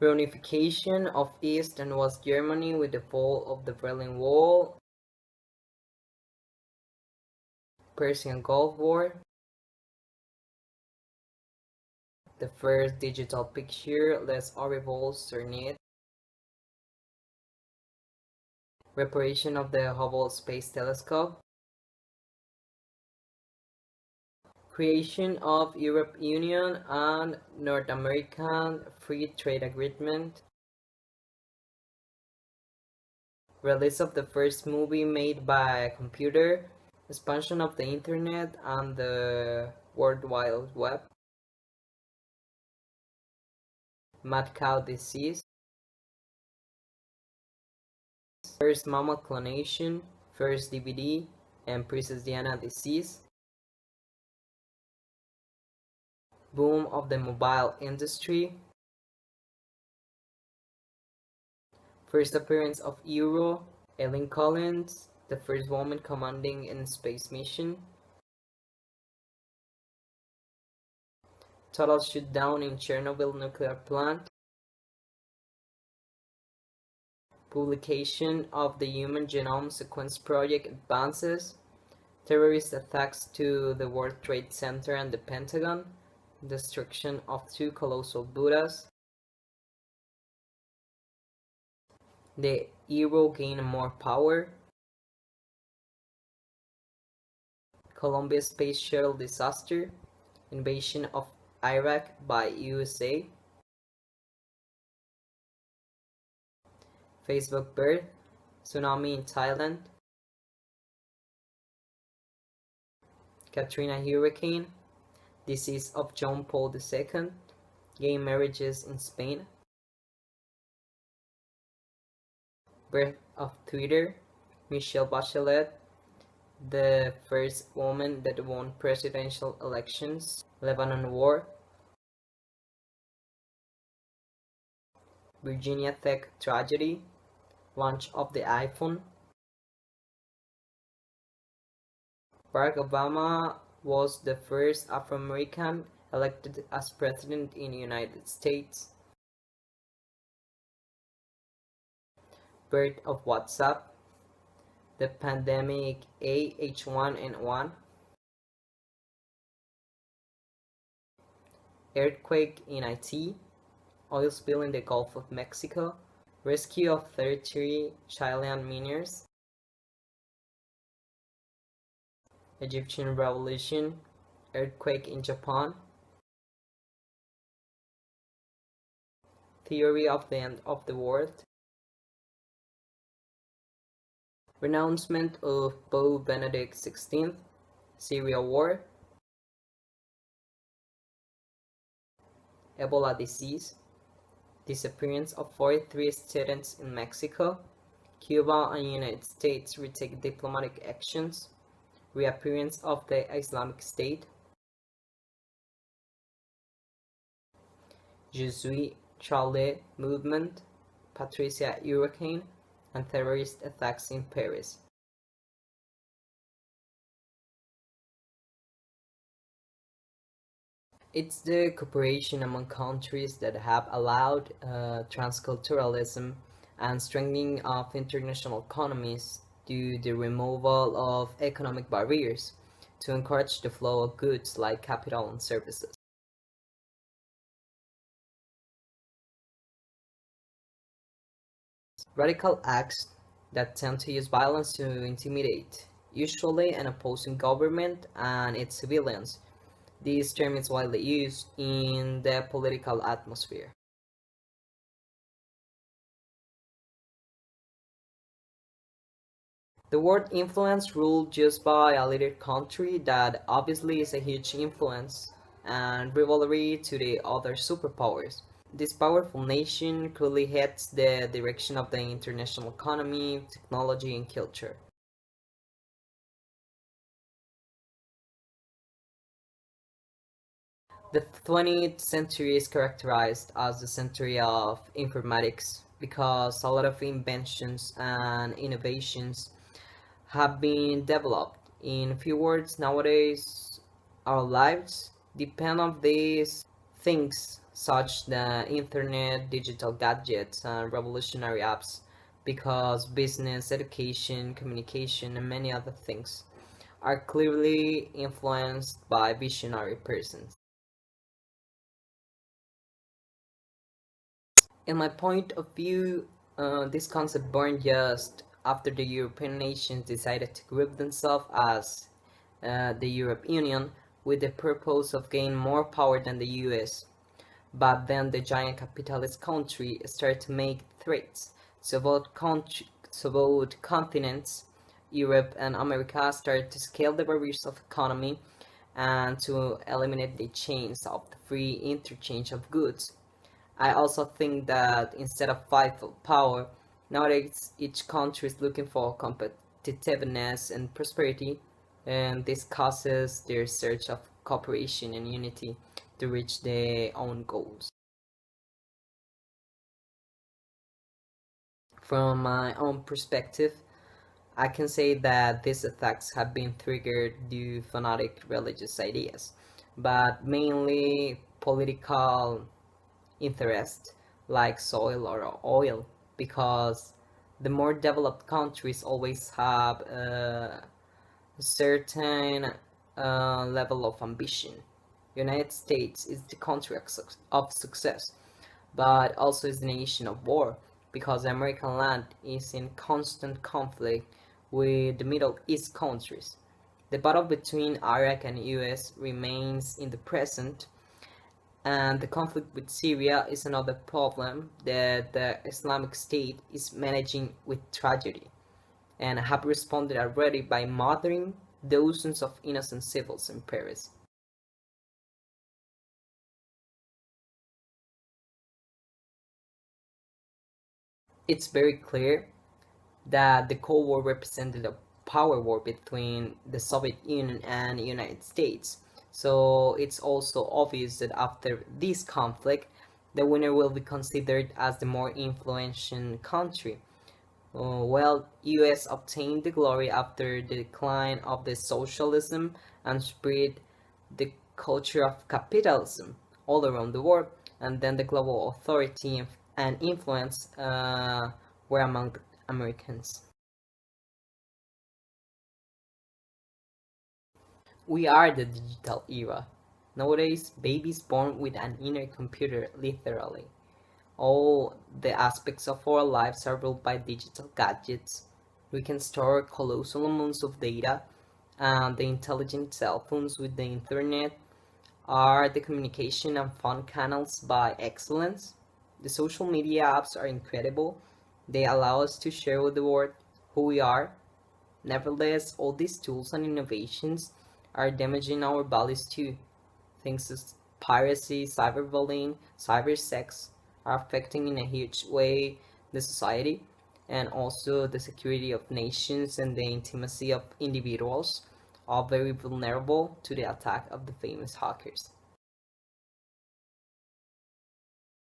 Reunification of East and West Germany with the fall of the Berlin Wall, Persian Gulf War, the first digital picture, Les Horribles Cernit, reparation of the Hubble Space Telescope, creation of Europe Union and North American Free Trade Agreement, release of the first movie made by a computer, expansion of the internet and the World Wide Web, mad cow disease, first mammal clonation, first DVD, and Princess Diana disease, boom of the mobile industry, first appearance of Euro, Ellen Collins, the first woman commanding in space mission, total shutdown in Chernobyl nuclear plant, publication of the Human Genome Sequence Project advances, terrorist attacks to the World Trade Center and the Pentagon, destruction of two colossal Buddhas, the euro gained more power, Columbia Space Shuttle disaster, invasion of Iraq by USA, Facebook birth, tsunami in Thailand, Katrina hurricane, decease of John Paul II, gay marriages in Spain, birth of Twitter, Michelle Bachelet, the first woman that won presidential elections, Lebanon War, Virginia Tech tragedy, launch of the iPhone, Barack Obama was the first Afro-American elected as president in the United States, birth of WhatsApp, the pandemic H1N1, earthquake in Haiti, oil spill in the Gulf of Mexico, rescue of 33 Chilean miners, Egyptian revolution, earthquake in Japan, theory of the end of the world, renouncement of Pope Benedict XVI, Syria war, Ebola disease, disappearance of 43 students in Mexico, Cuba and United States retake diplomatic actions, reappearance of the Islamic State, Jesuit Charlie movement, Patricia hurricane, and terrorist attacks in Paris. It's the cooperation among countries that have allowed transculturalism and strengthening of international economies through the removal of economic barriers to encourage the flow of goods like capital and services. Radical acts that tend to use violence to intimidate, usually an opposing government and its civilians. This term is widely used in the political atmosphere. The word influence ruled just by a little country that obviously is a huge influence and rivalry to the other superpowers. This powerful nation clearly heads the direction of the international economy, technology, and culture. The 20th century is characterized as the century of informatics because a lot of inventions and innovations have been developed. In few words, nowadays our lives depend on these things such the internet, digital gadgets, and revolutionary apps, because business, education, communication, and many other things are clearly influenced by visionary persons. In my point of view, this concept born just after the European nations decided to group themselves as the European Union with the purpose of gaining more power than the US. But then the giant capitalist country started to make threats. So both continents, Europe and America, started to scale the barriers of economy and to eliminate the chains of the free interchange of goods. I also think that instead of fight for power, nowadays each country is looking for competitiveness and prosperity, and this causes their search of cooperation and unity to reach their own goals. From my own perspective, I can say that these attacks have been triggered due to fanatic religious ideas, but mainly political interest like soil or oil, because the more developed countries always have a certain level of ambition. United States is the country of success, but also is the nation of war, because the American land is in constant conflict with the Middle East countries. The battle between Iraq and US remains in the present, and the conflict with Syria is another problem that the Islamic State is managing with tragedy, and have responded already by murdering dozens of innocent civils in Paris. It's very clear that the Cold War represented a power war between the Soviet Union and the United States. So it's also obvious that after this conflict, the winner will be considered as the more influential country. Well, US obtained the glory after the decline of the socialism and spread the culture of capitalism all around the world, and then the global authority and influence were among Americans. We are the digital era. Nowadays, babies born with an inner computer, literally. All the aspects of our lives are ruled by digital gadgets. We can store colossal amounts of data, and the intelligent cell phones with the internet are the communication and fun canals by excellence. The social media apps are incredible. They allow us to share with the world who we are. Nevertheless, all these tools and innovations are damaging our values too. Things as piracy, cyberbullying, cybersex are affecting in a huge way the society, and also the security of nations and the intimacy of individuals are very vulnerable to the attack of the famous hackers.